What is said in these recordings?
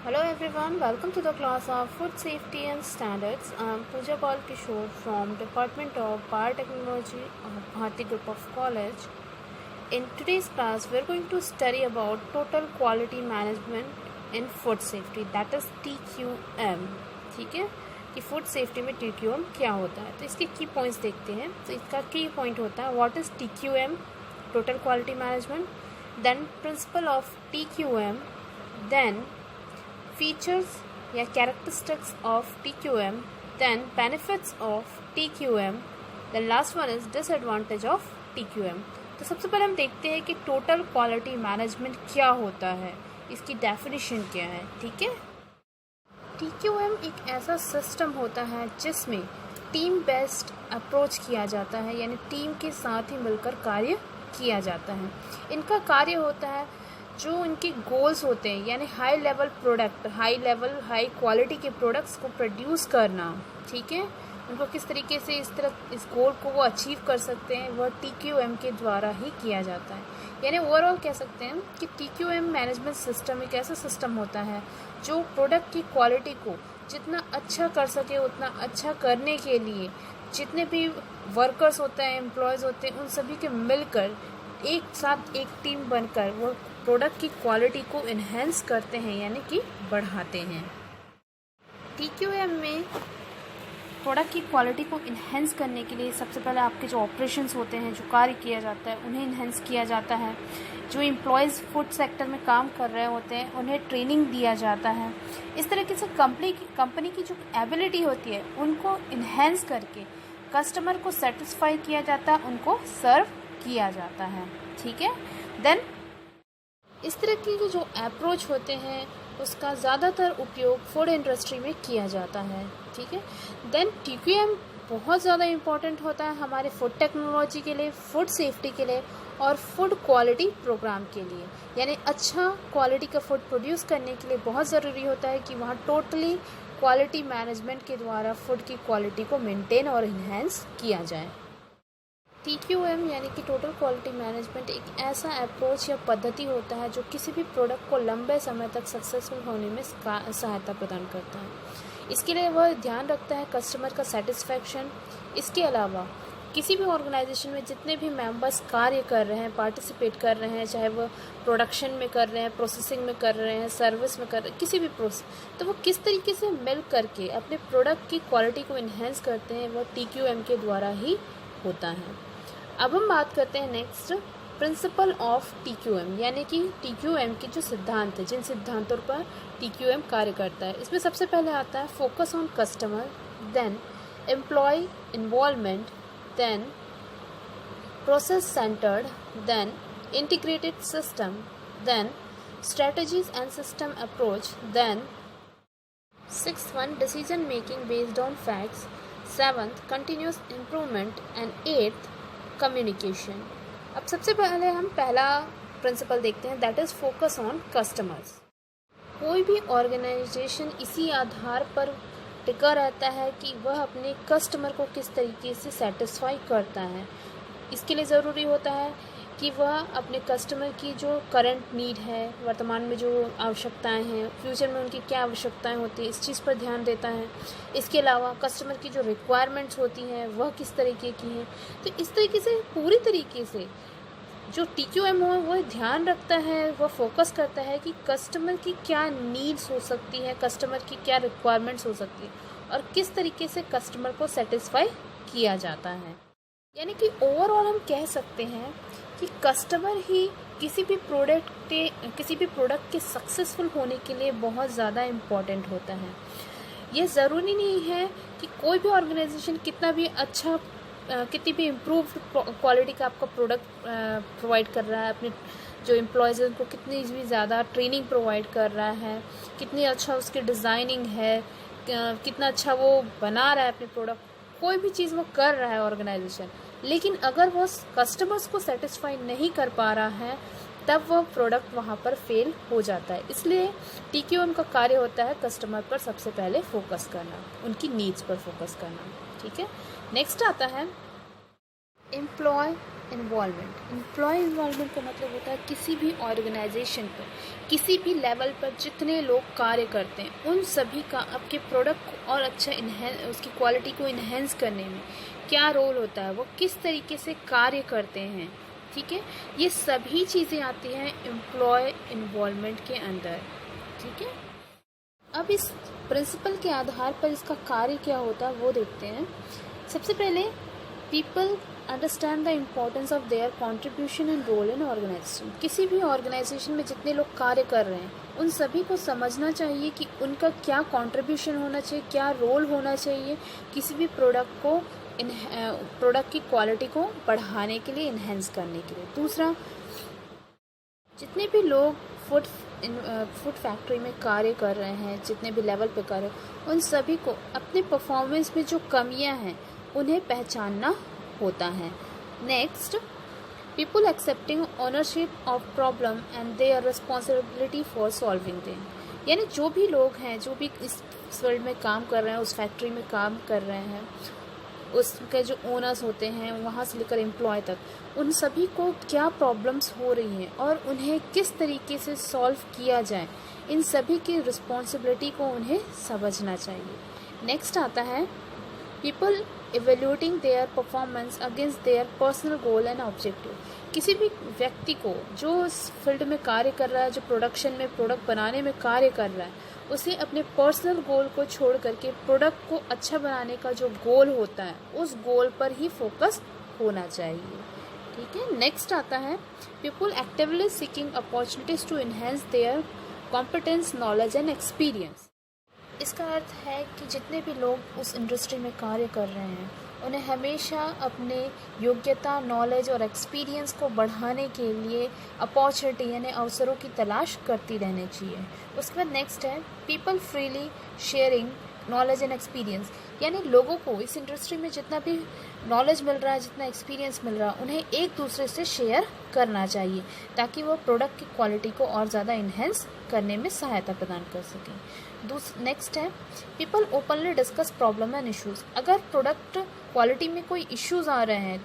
Hello everyone, welcome to the class of Food Safety and Standards. I am Pooja Paul Kishore from Department of Biotechnology of Bharati Group of College. In today's class, we are going to study about Total Quality Management in Food Safety, that is TQM. ठीक है कि food safety में TQM क्या होता है। तो इसके की पॉइंट्स देखते हैं। तो इसका की पॉइंट होता है what is TQM, total quality management, then principle of TQM, then features या characteristics of TQM, then benefits of TQM, then last one is disadvantage of TQM. तो सबसे पहले हम देखते हैं कि टोटल क्वालिटी मैनेजमेंट क्या होता है, इसकी डेफिनेशन क्या है। ठीक है, TQM एक ऐसा सिस्टम होता है जिसमें टीम बेस्ड अप्रोच किया जाता है, यानी टीम के साथ ही मिलकर कार्य किया जाता है। इनका कार्य होता है जो इनके गोल्स होते हैं, यानी high level product, high quality के प्रोडक्ट्स को प्रोड्यूस करना। ठीक है, उनको किस तरीके से इस गोल को वो अचीव कर सकते हैं, वह TQM के द्वारा ही किया जाता है। यानी ओवरऑल कह सकते हैं कि TQM मैनेजमेंट सिस्टम एक ऐसा सिस्टम होता है जो प्रोडक्ट की क्वालिटी को जितना अच्छा कर सके उतना अच्छा करने के लिए जितने भी वर्कर्स होते हैं, एम्प्लॉयज़ होते हैं, उन सभी के मिलकर एक साथ एक टीम बनकर वो प्रोडक्ट की क्वालिटी को इन्हेंस करते हैं, यानी कि बढ़ाते हैं। TQM में प्रोडक्ट की क्वालिटी को इन्हेंस करने के लिए सबसे पहले आपके जो ऑपरेशंस होते हैं, जो कार्य किया जाता है, उन्हें इन्हेंस किया जाता है। जो एम्प्लॉयज़ फूड सेक्टर में काम कर रहे होते हैं उन्हें ट्रेनिंग दिया जाता है। इस तरीके से कंपनी की जो एबिलिटी होती है उनको इन्हेंस करके कस्टमर को सेटिस्फाई किया जाता है, उनको सर्व किया जाता है। ठीक है, देन इस तरह के जो अप्रोच होते हैं उसका ज़्यादातर उपयोग फूड इंडस्ट्री में किया जाता है। ठीक है, देन TQM बहुत ज़्यादा इम्पॉर्टेंट होता है हमारे फूड टेक्नोलॉजी के लिए, फूड सेफ्टी के लिए और फूड क्वालिटी प्रोग्राम के लिए। यानी अच्छा क्वालिटी का फूड प्रोड्यूस करने के लिए बहुत ज़रूरी होता है कि वहाँ टोटली क्वालिटी मैनेजमेंट के द्वारा फूड की क्वालिटी को मेंटेन और इन्हेंस किया जाए। TQM यानी कि टोटल क्वालिटी मैनेजमेंट एक ऐसा अप्रोच या पद्धति होता है जो किसी भी प्रोडक्ट को लंबे समय तक सक्सेसफुल होने में सहायता प्रदान करता है। इसके लिए वह ध्यान रखता है कस्टमर का सेटिस्फैक्शन। इसके अलावा किसी भी ऑर्गेनाइजेशन में जितने भी मेंबर्स कार्य कर रहे हैं, पार्टिसिपेट कर रहे हैं, चाहे वो प्रोडक्शन में कर रहे हैं, प्रोसेसिंग में कर रहे हैं, सर्विस में कर रहे हैं, किसी भी प्रोसेस, तो वो किस तरीके से मिल करके अपने प्रोडक्ट की क्वालिटी को इन्हेंस करते हैं, वह TQM के द्वारा ही होता है। अब हम बात करते हैं नेक्स्ट प्रिंसिपल ऑफ TQM, यानी कि TQM के जो सिद्धांत है, जिन सिद्धांतों पर TQM कार्य करता है। इसमें सबसे पहले आता है focus on customer, then employ involvement, then process centred, then integrated system, then strategies and system approach, then 6th one decision making based on facts, 7th continuous improvement and 8th communication. अब सबसे पहले हम पहला principal देखते हैं, that is focus on customers. कोई भी organisation इसी आधार पर टिका रहता है कि वह अपने कस्टमर को किस तरीके से सेटिस्फाई करता है। इसके लिए ज़रूरी होता है कि वह अपने कस्टमर की जो करंट नीड है, वर्तमान में जो आवश्यकताएं हैं, फ्यूचर में उनकी क्या आवश्यकताएं होती हैं, इस चीज़ पर ध्यान देता है। इसके अलावा कस्टमर की जो रिक्वायरमेंट्स होती हैं वह किस तरीके की हैं। तो इस तरीके से पूरी तरीके से जो TQM हो वह ध्यान रखता है, वह फोकस करता है कि कस्टमर की क्या नीड्स हो सकती है, कस्टमर की क्या रिक्वायरमेंट्स हो सकती है और किस तरीके से कस्टमर को सेटिस्फाई किया जाता है। यानी कि ओवरऑल हम कह सकते हैं कि कस्टमर ही किसी भी प्रोडक्ट के सक्सेसफुल होने के लिए बहुत ज़्यादा इम्पॉर्टेंट होता है। ये ज़रूरी नहीं है कि कोई भी ऑर्गेनाइजेशन कितनी भी इम्प्रूव्ड क्वालिटी का आपका प्रोडक्ट प्रोवाइड कर रहा है, अपने जो एम्प्लॉयज़ हैं उनको कितनी भी ज़्यादा ट्रेनिंग प्रोवाइड कर रहा है, कितनी अच्छा उसकी डिज़ाइनिंग है, कितना अच्छा वो बना रहा है अपने प्रोडक्ट, कोई भी चीज़ वो कर रहा है ऑर्गेनाइजेशन, लेकिन अगर वो कस्टमर्स को सेटिस्फाई नहीं कर पा रहा है तब वो प्रोडक्ट वहाँ पर फेल हो जाता है। इसलिए TQM का कार्य होता है कस्टमर पर सबसे पहले फोकस करना, उनकी नीड्स पर फोकस करना। ठीक है, नेक्स्ट आता है एम्प्लॉय इन्वॉल्वमेंट। एम्प्लॉय इन्वॉल्वमेंट का मतलब होता है किसी भी ऑर्गेनाइजेशन पर, किसी भी लेवल पर जितने लोग कार्य करते हैं उन सभी का आपके प्रोडक्ट को और अच्छा उसकी क्वालिटी को इन्हेंस करने में क्या रोल होता है, वो किस तरीके से कार्य करते हैं, ठीक है, ये सभी चीज़ें आती हैं एम्प्लॉय इन्वॉल्वमेंट के अंदर, ठीक है। अब इस प्रिंसिपल के आधार पर इसका कार्य क्या होता है वो देखते हैं। सबसे पहले people understand the importance of their contribution and role in organisation. किसी भी ऑर्गेनाइजेशन में जितने लोग कार्य कर रहे हैं उन सभी को समझना चाहिए कि उनका क्या कॉन्ट्रीब्यूशन होना चाहिए, क्या रोल होना चाहिए किसी भी प्रोडक्ट की क्वालिटी को बढ़ाने के लिए, इन्हेंस करने के लिए। दूसरा, जितने भी लोग फूड फैक्ट्री में कार्य कर रहे हैं, जितने भी लेवल पे कार्य, उन सभी को अपने परफॉर्मेंस में जो कमियां हैं उन्हें पहचानना होता है। Next, people accepting ownership of problem and their responsibility for solving them. यानी जो भी लोग हैं, जो भी इस फील्ड में काम कर रहे हैं, उस फैक्ट्री में काम कर रहे हैं, उसके जो ओनर्स होते हैं वहाँ से लेकर एम्प्लॉय तक, उन सभी को क्या प्रॉब्लम्स हो रही हैं और उन्हें किस तरीके से सॉल्व किया जाए, इन सभी की रिस्पॉन्सिबिलिटी को उन्हें समझना चाहिए। नेक्स्ट आता है people evaluating their performance against their personal goal and objective. किसी भी व्यक्ति को जो इस फील्ड में कार्य कर रहा है, जो प्रोडक्शन में प्रोडक्ट बनाने में कार्य कर रहा है, उसे अपने पर्सनल गोल को छोड़ करके प्रोडक्ट को अच्छा बनाने का जो गोल होता है उस गोल पर ही फोकस होना चाहिए, ठीक है। नेक्स्ट आता है people actively seeking opportunities to enhance their competence, knowledge and experience. इसका अर्थ है कि जितने भी लोग उस इंडस्ट्री में कार्य कर रहे हैं उन्हें हमेशा अपने योग्यता, नॉलेज और एक्सपीरियंस को बढ़ाने के लिए अपॉर्चुनिटी यानी अवसरों की तलाश करती रहनी चाहिए। उसके बाद नेक्स्ट है people freely sharing knowledge and experience. यानी लोगों को इस इंडस्ट्री में जितना भी नॉलेज मिल रहा है, जितना एक्सपीरियंस मिल रहा है, उन्हें एक दूसरे से शेयर करना चाहिए ताकि वो प्रोडक्ट की क्वालिटी को और ज़्यादा इन्हेंस करने में सहायता प्रदान कर सकें। नेक्स्ट है people openly discuss problem and issues. अगर प्रोडक्ट क्वालिटी में कोई इश्यूज़ आ रहे हैं,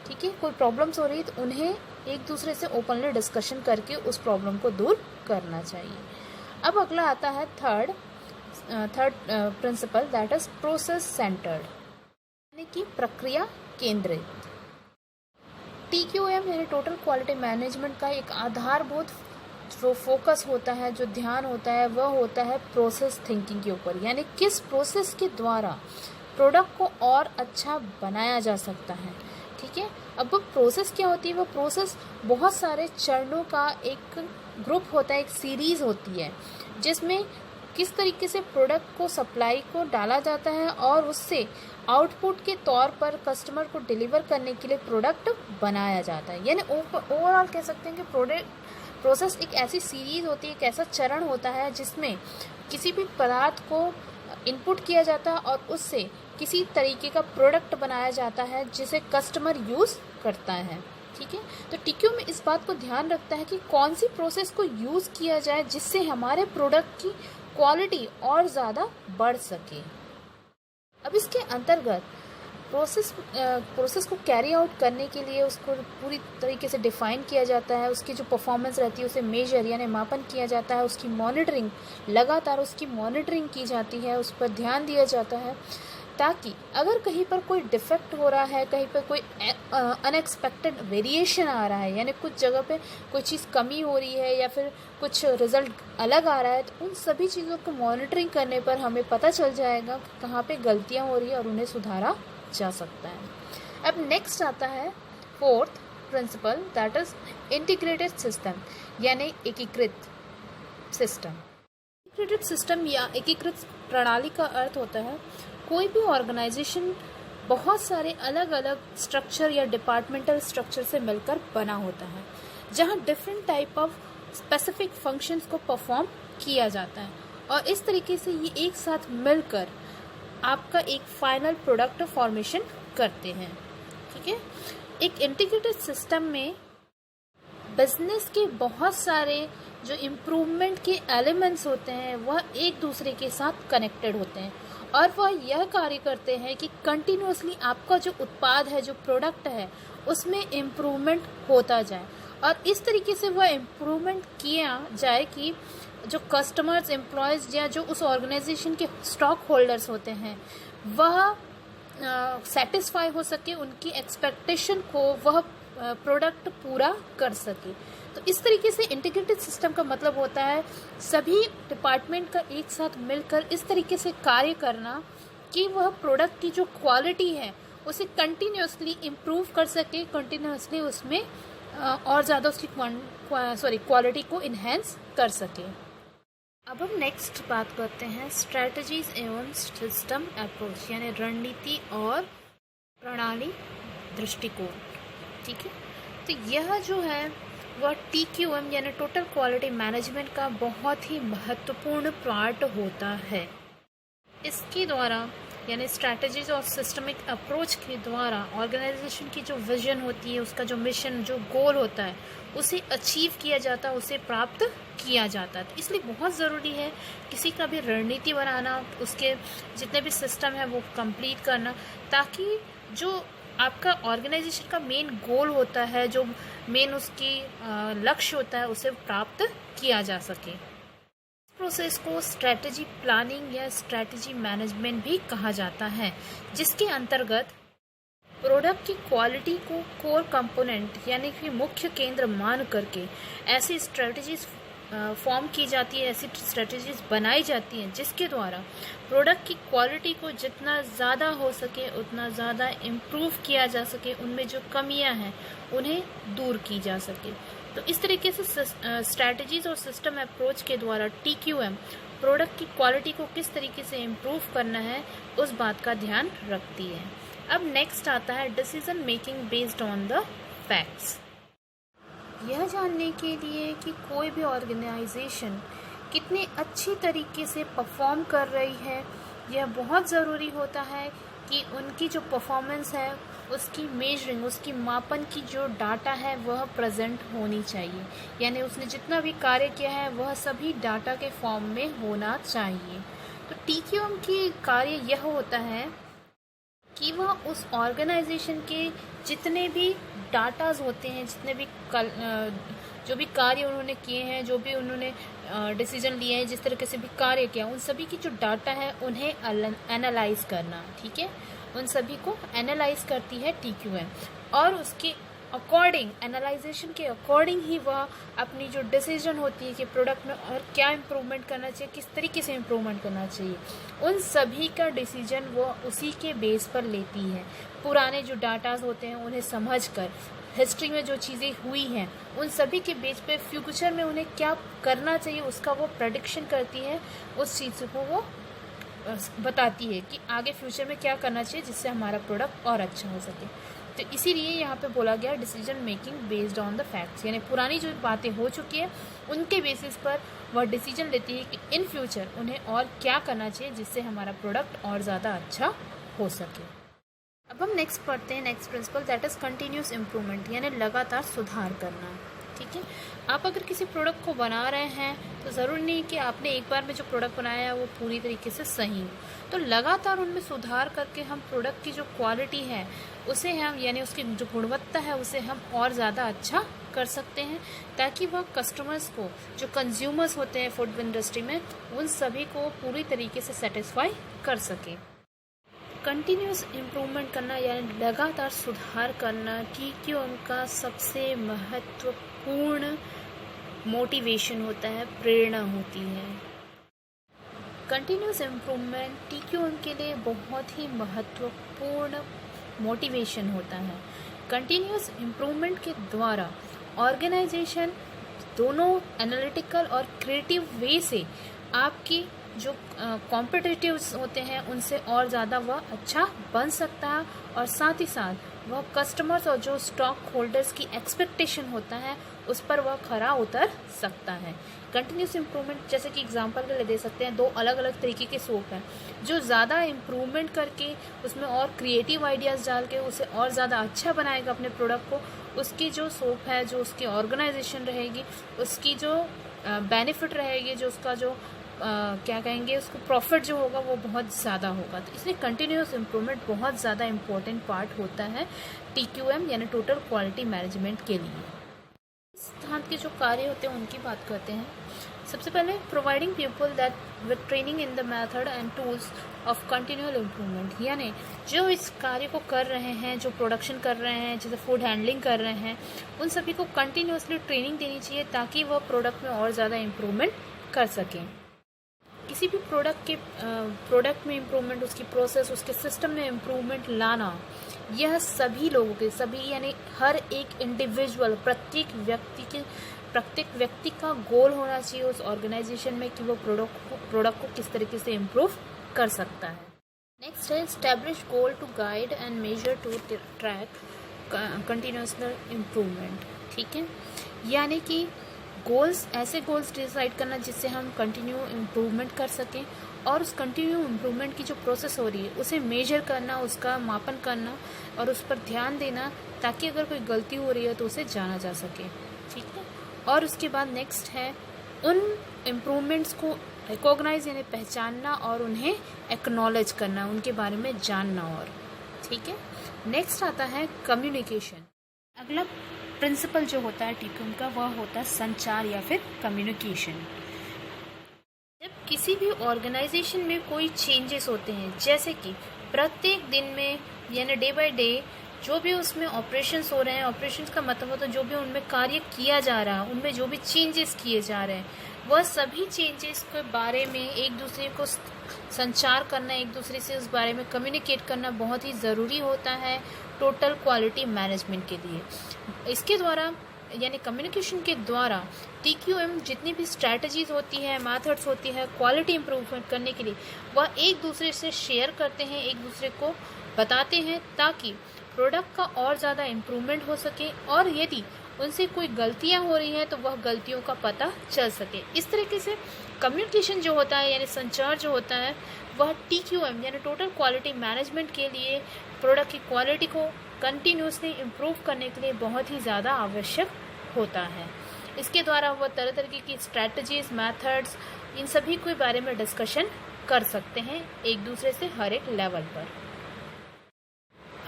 ठीक है, कोई प्रॉब्लम्स हो रही है, तो उन्हें एक दूसरे से ओपनली डिस्कशन करके उस प्रॉब्लम को दूर करना चाहिए। अब अगला आता है third principal, that is process centred, यानी कि प्रक्रिया केंद्रित। TQM यानी टोटल क्वालिटी मैनेजमेंट का एक आधारभूत जो फोकस होता है, जो ध्यान होता है, वह होता है प्रोसेस थिंकिंग के ऊपर। यानी किस प्रोसेस के द्वारा प्रोडक्ट को और अच्छा बनाया जा सकता है, ठीक है। अब वो प्रोसेस क्या होती है? वो प्रोसेस बहुत सारे चरणों का एक ग्रुप होता है, एक सीरीज़ होती है, जिसमें किस तरीके से प्रोडक्ट को, सप्लाई को डाला जाता है और उससे आउटपुट के तौर पर कस्टमर को डिलीवर करने के लिए प्रोडक्ट बनाया जाता है। यानी ओवरऑल कह सकते हैं कि प्रोसेस एक ऐसी सीरीज़ होती है, एक ऐसा चरण होता है जिसमें किसी भी पदार्थ को इनपुट किया जाता है और उससे किसी तरीके का प्रोडक्ट बनाया जाता है जिसे कस्टमर यूज़ करता है, ठीक है। तो TQM में इस बात को ध्यान रखता है कि कौन सी प्रोसेस को यूज़ किया जाए जिससे हमारे प्रोडक्ट की क्वालिटी और ज़्यादा बढ़ सके। अब इसके अंतर्गत प्रोसेस को कैरी आउट करने के लिए उसको पूरी तरीके से डिफ़ाइन किया जाता है, उसकी जो परफॉर्मेंस रहती है उसे मेजर यानी मापन किया जाता है, उसकी मॉनिटरिंग, लगातार उसकी मॉनिटरिंग की जाती है, उस पर ध्यान दिया जाता है ताकि अगर कहीं पर कोई डिफेक्ट हो रहा है, कहीं पर कोई अनएक्सपेक्टेड वेरिएशन आ रहा है, यानी कुछ जगह पे कोई चीज़ कमी हो रही है या फिर कुछ रिज़ल्ट अलग आ रहा है, तो उन सभी चीज़ों को मॉनिटरिंग करने पर हमें पता चल जाएगा कि कहाँ पे गलतियाँ हो रही है और उन्हें सुधारा जा सकता है। अब नेक्स्ट आता है fourth principle, that is integrated system, यानी एकीकृत सिस्टम। एकीकृत सिस्टम या एकीकृत प्रणाली का अर्थ होता है कोई भी ऑर्गेनाइजेशन बहुत सारे अलग अलग स्ट्रक्चर या डिपार्टमेंटल स्ट्रक्चर से मिलकर बना होता है, जहां different type of specific functions को परफॉर्म किया जाता है और इस तरीके से ये एक साथ मिलकर आपका एक फाइनल प्रोडक्ट फॉर्मेशन करते हैं, ठीक है। एक इंटीग्रेटेड सिस्टम में बिजनेस के बहुत सारे जो इम्प्रूवमेंट के एलिमेंट्स होते हैं वह एक दूसरे के साथ कनेक्टेड होते हैं और वह यह कार्य करते हैं कि कंटिन्यूसली आपका जो उत्पाद है, जो प्रोडक्ट है, उसमें इम्प्रूवमेंट होता जाए और इस तरीके से वह इम्प्रूवमेंट किया जाए कि जो कस्टमर्स, एम्प्लॉयज़ या जो उस ऑर्गेनाइजेशन के स्टॉक होल्डर्स होते हैं वह सेटिस्फाई हो सके, उनकी एक्सपेक्टेशन को वह प्रोडक्ट पूरा कर सके। तो इस तरीके से इंटीग्रेटेड सिस्टम का मतलब होता है सभी डिपार्टमेंट का एक साथ मिलकर इस तरीके से कार्य करना कि वह प्रोडक्ट की जो क्वालिटी है उसे कंटिन्यूसली इम्प्रूव कर सके, कंटिन्यूसली उसमें और ज़्यादा उसकी क्वालिटी को इन्हेंस कर सके। अब हम नेक्स्ट बात करते हैं स्ट्रैटेजीज एवं सिस्टम अप्रोच, यानी रणनीति और प्रणाली दृष्टिकोण। ठीक है, तो यह जो है वह TQM यानी टोटल क्वालिटी मैनेजमेंट का बहुत ही महत्वपूर्ण पार्ट होता है। इसके द्वारा यानी स्ट्रैटेजीज और सिस्टमिक अप्रोच के द्वारा ऑर्गेनाइजेशन की जो विजन होती है, उसका जो मिशन, जो गोल होता है, उसे अचीव किया जाता है, उसे प्राप्त किया जाता है। तो इसलिए बहुत ज़रूरी है किसी का भी रणनीति बनाना, उसके जितने भी सिस्टम है वो कंप्लीट करना, ताकि जो आपका ऑर्गेनाइजेशन का मेन गोल होता है, जो मेन उसकी लक्ष्य होता है, उसे प्राप्त किया जा सके। प्रोसेस को स्ट्रैटेजी प्लानिंग या स्ट्रैटेजी मैनेजमेंट भी कहा जाता है, जिसके अंतर्गत प्रोडक्ट की क्वालिटी को कोर कंपोनेंट यानी कि मुख्य केंद्र मान करके ऐसी स्ट्रैटेजीज फॉर्म की जाती है, ऐसी स्ट्रैटेजीज बनाई जाती हैं जिसके द्वारा प्रोडक्ट की क्वालिटी को जितना ज़्यादा हो सके उतना ज़्यादा इम्प्रूव किया जा सके, उनमें जो कमियां हैं उन्हें दूर की जा सके। तो इस तरीके से स्ट्रैटेजीज और सिस्टम अप्रोच के द्वारा TQM प्रोडक्ट की क्वालिटी को किस तरीके से इम्प्रूव करना है उस बात का ध्यान रखती है। अब नेक्स्ट आता है decision making based on the facts. यह जानने के लिए कि कोई भी ऑर्गेनाइजेशन कितने अच्छी तरीके से परफॉर्म कर रही है, यह बहुत ज़रूरी होता है कि उनकी जो परफॉर्मेंस है उसकी मेजरिंग, उसकी मापन की जो डाटा है वह प्रेजेंट होनी चाहिए, यानी उसने जितना भी कार्य किया है वह सभी डाटा के फॉर्म में होना चाहिए। तो TQM की कार्य यह होता है कि वह उस ऑर्गेनाइजेशन के जितने भी डाटाज होते हैं, जितने भी जो भी कार्य उन्होंने किए हैं, जो भी उन्होंने डिसीजन लिए हैं, जिस तरीके से भी कार्य किया, उन सभी की जो डाटा है उन्हें एनालाइज करना। ठीक है, उन सभी को एनालाइज करती है TQM और उसके अकॉर्डिंग, एनालाइजेशन के अकॉर्डिंग ही वह अपनी जो डिसीजन होती है कि प्रोडक्ट में और क्या इम्प्रूवमेंट करना चाहिए, किस तरीके से इम्प्रूवमेंट करना चाहिए, उन सभी का डिसीजन वो उसी के बेस पर लेती है। पुराने जो डाटाज होते हैं उन्हें समझकर, हिस्ट्री में जो चीज़ें हुई हैं उन सभी के बेस पे फ्यूचर में उन्हें क्या करना चाहिए उसका वो प्रेडिक्शन करती है, उस चीज़ को वो बताती है कि आगे फ्यूचर में क्या करना चाहिए जिससे हमारा प्रोडक्ट और अच्छा हो सके। तो इसीलिए यहाँ पे बोला गया decision making based on the facts, यानी पुरानी जो बातें हो चुकी है उनके बेसिस पर वह डिसीजन लेती है कि इन फ्यूचर उन्हें और क्या करना चाहिए जिससे हमारा प्रोडक्ट और ज़्यादा अच्छा हो सके। अब हम नेक्स्ट पढ़ते हैं next principle, that is continuous improvement, यानी लगातार सुधार करना। ठीक है, आप अगर किसी प्रोडक्ट को बना रहे हैं तो ज़रूरी नहीं कि आपने एक बार में जो प्रोडक्ट बनाया है वो पूरी तरीके से सही हो, तो लगातार उनमें सुधार करके हम प्रोडक्ट की जो क्वालिटी है उसे हम, यानी उसकी जो गुणवत्ता है उसे हम और ज़्यादा अच्छा कर सकते हैं, ताकि वह कस्टमर्स को, जो कंज्यूमर्स होते हैं फूड इंडस्ट्री में, उन सभी को पूरी तरीके से सेटिस्फाई कर सके। कंटिन्यूस इम्प्रूवमेंट करना यानी लगातार सुधार करना TQM का सबसे महत्वपूर्ण मोटिवेशन होता है, प्रेरणा होती है। कंटिन्यूस इम्प्रूवमेंट TQM के लिए बहुत ही महत्वपूर्ण मोटिवेशन होता है। कंटिन्यूस इम्प्रूवमेंट के द्वारा ऑर्गेनाइजेशन दोनों एनालिटिकल और क्रिएटिव वे से आपकी जो कॉम्पिटिटिव्स होते हैं उनसे और ज़्यादा वह अच्छा बन सकता है, और साथ ही साथ वह कस्टमर्स और जो स्टॉक होल्डर्स की एक्सपेक्टेशन होता है उस पर वह खरा उतर सकता है। कंटिन्यूस इम्प्रूवमेंट जैसे कि एग्जांपल के लिए दे सकते हैं, दो अलग अलग तरीके के सोप हैं। जो ज़्यादा इम्प्रूवमेंट करके उसमें और क्रिएटिव आइडियाज़ डाल के उसे और ज़्यादा अच्छा बनाएगा अपने प्रोडक्ट को, उसकी जो सोप है, जो उसकी ऑर्गेनाइजेशन रहेगी, उसकी जो बेनिफिट रहेगी, जो उसका जो क्या कहेंगे उसको प्रॉफिट जो होगा वो बहुत ज़्यादा होगा। तो इसलिए कंटिन्यूस इम्प्रूवमेंट बहुत ज़्यादा इम्पोर्टेंट पार्ट होता है TQM यानी टोटल क्वालिटी मैनेजमेंट के लिए। इस सिद्धांत के जो कार्य होते हैं उनकी बात करते हैं। सबसे पहले providing people that with training in the method and tools of continual improvement, यानी जो इस कार्य को कर रहे हैं, जो प्रोडक्शन कर रहे हैं, जैसे फूड हैंडलिंग कर रहे हैं, उन सभी को कंटिन्यूसली ट्रेनिंग देनी चाहिए ताकि वह प्रोडक्ट में और ज़्यादा इम्प्रूवमेंट कर सकें। किसी भी प्रोडक्ट में इम्प्रूवमेंट, उसकी प्रोसेस, उसके सिस्टम में इम्प्रूवमेंट लाना, यह सभी लोगों के, सभी यानी हर एक इंडिविजुअल, प्रत्येक व्यक्ति का गोल होना चाहिए उस ऑर्गेनाइजेशन में कि वो प्रोडक्ट को किस तरीके से इम्प्रूव कर सकता है। नेक्स्ट है establish goal to guide and measure to track continuous improvement. ठीक है, यानी कि गोल्स, ऐसे गोल्स डिसाइड करना जिससे हम कंटिन्यू इम्प्रूवमेंट कर सकें, और उस कंटिन्यू इम्प्रूवमेंट की जो प्रोसेस हो रही है उसे मेजर करना, उसका मापन करना और उस पर ध्यान देना ताकि अगर कोई गलती हो रही है तो उसे जाना जा सके। ठीक है, और उसके बाद नेक्स्ट है उन इम्प्रूवमेंट्स को रिकॉग्नाइज यानी पहचानना और उन्हें एक्नॉलेज करना, उनके बारे में जानना। और ठीक है, नेक्स्ट आता है कम्युनिकेशन। अगला प्रिंसिपल जो होता है TQM का वह होता है संचार या फिर कम्युनिकेशन। जब किसी भी ऑर्गेनाइजेशन में कोई चेंजेस होते हैं, जैसे कि प्रत्येक दिन में यानी डे बाय डे जो भी उसमें ऑपरेशंस हो रहे हैं, ऑपरेशंस का मतलब होता है जो भी उनमें कार्य किया जा रहा है, उनमें जो भी चेंजेस किए जा रहे हैं, वह सभी चेंजेस के बारे में एक दूसरे को संचार करना, एक दूसरे से उस बारे में कम्युनिकेट करना बहुत ही ज़रूरी होता है टोटल क्वालिटी मैनेजमेंट के लिए। इसके द्वारा यानी कम्युनिकेशन के द्वारा TQM जितनी भी स्ट्रैटेजीज होती है, मेथड्स होती है क्वालिटी इम्प्रूवमेंट करने के लिए, वह एक दूसरे से शेयर करते हैं, एक दूसरे को बताते हैं ताकि प्रोडक्ट का और ज़्यादा इम्प्रूवमेंट हो सके, और यदि उनसे कोई गलतियां हो रही हैं तो वह गलतियों का पता चल सके। इस तरीके से कम्युनिकेशन जो होता है यानी संचार जो होता है वह TQM यानी टोटल क्वालिटी मैनेजमेंट के लिए प्रोडक्ट की क्वालिटी को कंटिन्यूसली इम्प्रूव करने के लिए बहुत ही ज़्यादा आवश्यक होता है। इसके द्वारा वह तरह तरह की स्ट्रैटेजीज, मेथड्स, इन सभी के बारे में डिस्कशन कर सकते हैं एक दूसरे से हर एक लेवल पर।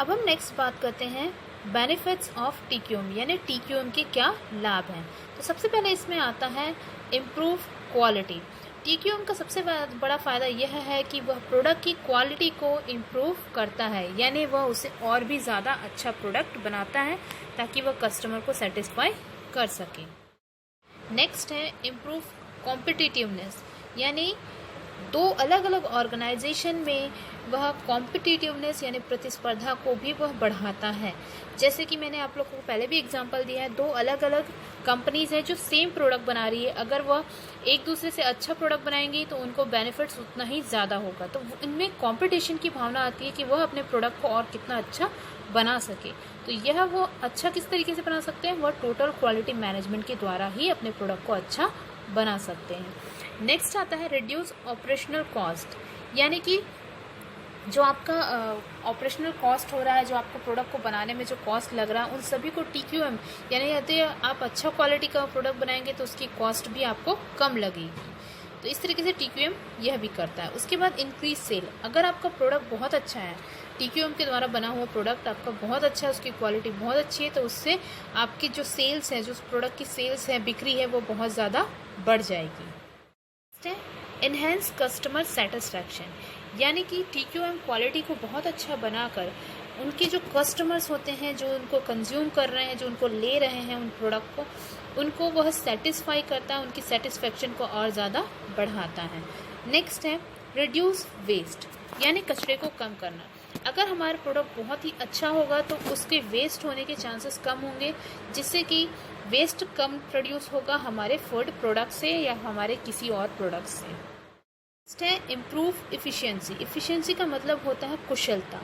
अब हम नेक्स्ट बात करते हैं बेनिफिट्स ऑफ TQM यानी TQM के क्या लाभ हैं। तो सबसे पहले इसमें आता है इम्प्रूव क्वालिटी। TQM का सबसे बड़ा फ़ायदा यह है कि वह प्रोडक्ट की क्वालिटी को इम्प्रूव करता है, यानी वह उसे और भी ज़्यादा अच्छा प्रोडक्ट बनाता है ताकि वह कस्टमर को सेटिस्फाई कर सके। नेक्स्ट है इम्प्रूव कॉम्पिटिटिवनेस, यानी दो अलग अलग ऑर्गेनाइजेशन में वह कॉम्पिटिटिवनेस यानी प्रतिस्पर्धा को भी वह बढ़ाता है। जैसे कि मैंने आप लोगों को पहले भी एग्जांपल दिया है, दो अलग अलग कंपनीज हैं जो सेम प्रोडक्ट बना रही है, अगर वह एक दूसरे से अच्छा प्रोडक्ट बनाएंगी तो उनको बेनिफिट्स उतना ही ज़्यादा होगा। तो इनमें कंपटीशन की भावना आती है कि वह अपने प्रोडक्ट को और कितना अच्छा बना सके। तो यह वो अच्छा किस तरीके से बना सकते हैं, वह टोटल क्वालिटी मैनेजमेंट के द्वारा ही अपने प्रोडक्ट को अच्छा बना सकते हैं। नेक्स्ट आता है रिड्यूस ऑपरेशनल कॉस्ट, यानी कि जो आपका ऑपरेशनल कॉस्ट हो रहा है, जो आपको प्रोडक्ट को बनाने में जो कॉस्ट लग रहा है, उन सभी को TQM यानी यदि आप अच्छा क्वालिटी का प्रोडक्ट बनाएंगे तो उसकी कॉस्ट भी आपको कम लगेगी। तो इस तरीके से TQM यह भी करता है। उसके बाद इंक्रीज सेल, अगर आपका प्रोडक्ट बहुत अच्छा है, TQM के द्वारा बना हुआ प्रोडक्ट आपका बहुत अच्छा है, उसकी क्वालिटी बहुत अच्छी है, तो उससे आपकी जो सेल्स है, जो उस प्रोडक्ट की सेल्स है, बिक्री है, वो बहुत ज़्यादा बढ़ जाएगी। एनहेंस कस्टमर सेटिस्फैक्शन, यानी कि TQM क्वालिटी को बहुत अच्छा बनाकर उनके जो कस्टमर्स होते हैं, जो उनको कंज्यूम कर रहे हैं, जो उनको ले रहे हैं उन प्रोडक्ट को, उनको वह सेटिस्फाई करता है, उनकी सेटिस्फैक्शन को और ज़्यादा बढ़ाता है। नेक्स्ट है रिड्यूस वेस्ट, यानी कचरे को कम करना। अगर हमारा प्रोडक्ट बहुत ही अच्छा होगा तो उसके वेस्ट होने के चांसेस कम होंगे, जिससे कि वेस्ट कम प्रोड्यूस होगा हमारे फूड प्रोडक्ट से या हमारे किसी और प्रोडक्ट से। नेक्स्ट है इम्प्रूव इफ़िशियंसी। इफ़िशियंसी का मतलब होता है कुशलता।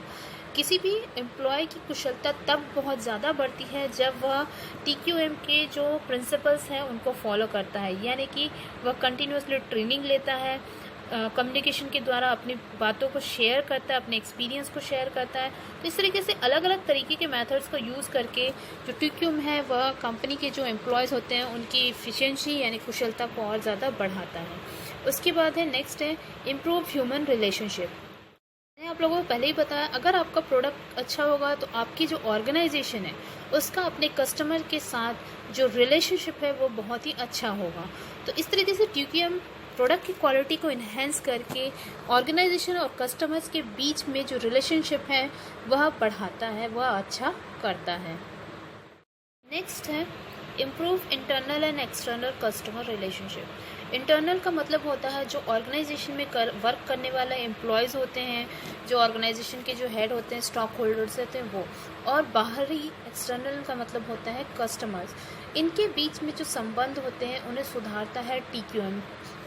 किसी भी एम्प्लॉय की कुशलता तब बहुत ज़्यादा बढ़ती है जब वह TQM के जो प्रिंसिपल्स हैं उनको फॉलो करता है, यानी कि वह कंटिन्यूसली ट्रेनिंग लेता है, कम्युनिकेशन के द्वारा अपनी बातों को शेयर करता है, अपने एक्सपीरियंस को शेयर करता है। तो इस तरीके से अलग अलग तरीके के मेथड्स का यूज़ करके जो टीक्यूएम है वह कंपनी के जो एम्प्लॉयज़ होते हैं उनकी एफिशिएंसी यानी कुशलता को और ज़्यादा बढ़ाता है। उसके बाद है नेक्स्ट है इम्प्रूव ह्यूमन रिलेशनशिप। मैंने आप लोगों को पहले ही बताया, अगर आपका प्रोडक्ट अच्छा होगा तो आपकी जो ऑर्गेनाइजेशन है उसका अपने कस्टमर के साथ जो रिलेशनशिप है वो बहुत ही अच्छा होगा। तो इस तरीके से टीक्यूएम प्रोडक्ट की क्वालिटी को इन्हेंस करके ऑर्गेनाइजेशन और कस्टमर्स के बीच में जो रिलेशनशिप है वह बढ़ाता है, वह अच्छा करता है। नेक्स्ट है improve internal and external customer relationship. Internal का मतलब होता है जो ऑर्गेनाइजेशन में वर्क करने वाले एम्प्लॉयज़ होते हैं, जो ऑर्गेनाइजेशन के जो हेड होते हैं, स्टॉक होल्डर्स होते हैं वो, और बाहरी एक्सटर्नल का मतलब होता है कस्टमर्स। इनके बीच में जो संबंध होते हैं उन्हें सुधारता है टीक्यूएम।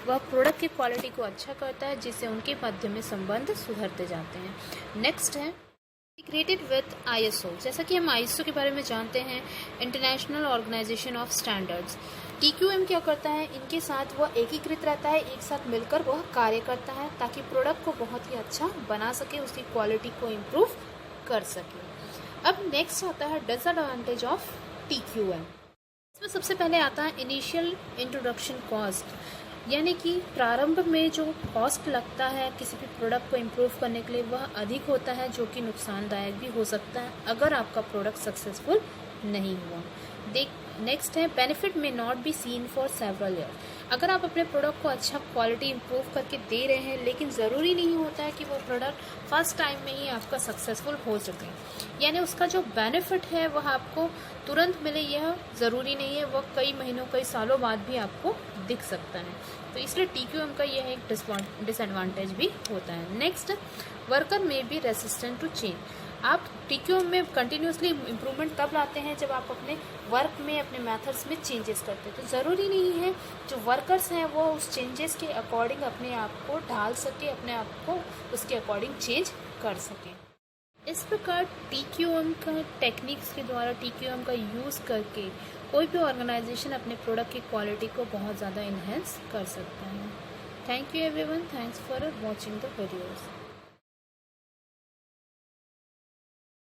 वह प्रोडक्ट की क्वालिटी को अच्छा करता है जिससे उनके मध्य में संबंध सुधरते जाते हैं। नेक्स्ट है इंटीग्रेटेड विथ आईएसओ। जैसा कि हम आईएसओ के बारे में जानते हैं, international organisation of standards. TQM क्या करता है, इनके साथ वह एकीकृत रहता है, एक साथ मिलकर वह कार्य करता है ताकि प्रोडक्ट को बहुत ही अच्छा बना सके, उसकी क्वालिटी को इम्प्रूव कर सके। अब नेक्स्ट आता है डिसएडवांटेज ऑफ टीक्यूएम। इसमें सबसे पहले आता है इनिशियल इंट्रोडक्शन कॉस्ट, यानी कि प्रारंभ में जो कॉस्ट लगता है किसी भी प्रोडक्ट को इम्प्रूव करने के लिए वह अधिक होता है, जो कि नुकसानदायक भी हो सकता है अगर आपका प्रोडक्ट सक्सेसफुल नहीं हुआ। नेक्स्ट है बेनिफिट में not be seen for several year. अगर आप अपने प्रोडक्ट को अच्छा क्वालिटी इम्प्रूव करके दे रहे हैं, लेकिन ज़रूरी नहीं होता है कि वो प्रोडक्ट फर्स्ट टाइम में ही आपका सक्सेसफुल हो सके, यानी उसका जो बेनिफिट है वह आपको तुरंत मिले यह ज़रूरी नहीं है, वह कई महीनों कई सालों बाद भी आपको दिख सकता है। तो इसलिए टीक्यूएम का यह एक डिसएडवांटेज भी होता है। नेक्स्ट, वर्कर में बी रेसिस्टेंट टू चेंज। आप टीक्यूएम में कंटिन्यूसली इम्प्रूवमेंट तब लाते हैं जब आप अपने वर्क में, अपने मेथड्स में चेंजेस करते हैं। तो ज़रूरी नहीं है जो वर्कर्स हैं वो उस चेंजेस के अकॉर्डिंग अपने आप को ढाल सके, अपने आप को उसके अकॉर्डिंग चेंज कर सके। इस प्रकार टीक्यूएम का टेक्निक्स के द्वारा टीक्यूएम का यूज़ करके कोई भी ऑर्गेनाइजेशन अपने प्रोडक्ट की क्वालिटी को बहुत ज़्यादा इन्हेंस कर सकता है। Thank you everyone, thanks for watching the videos.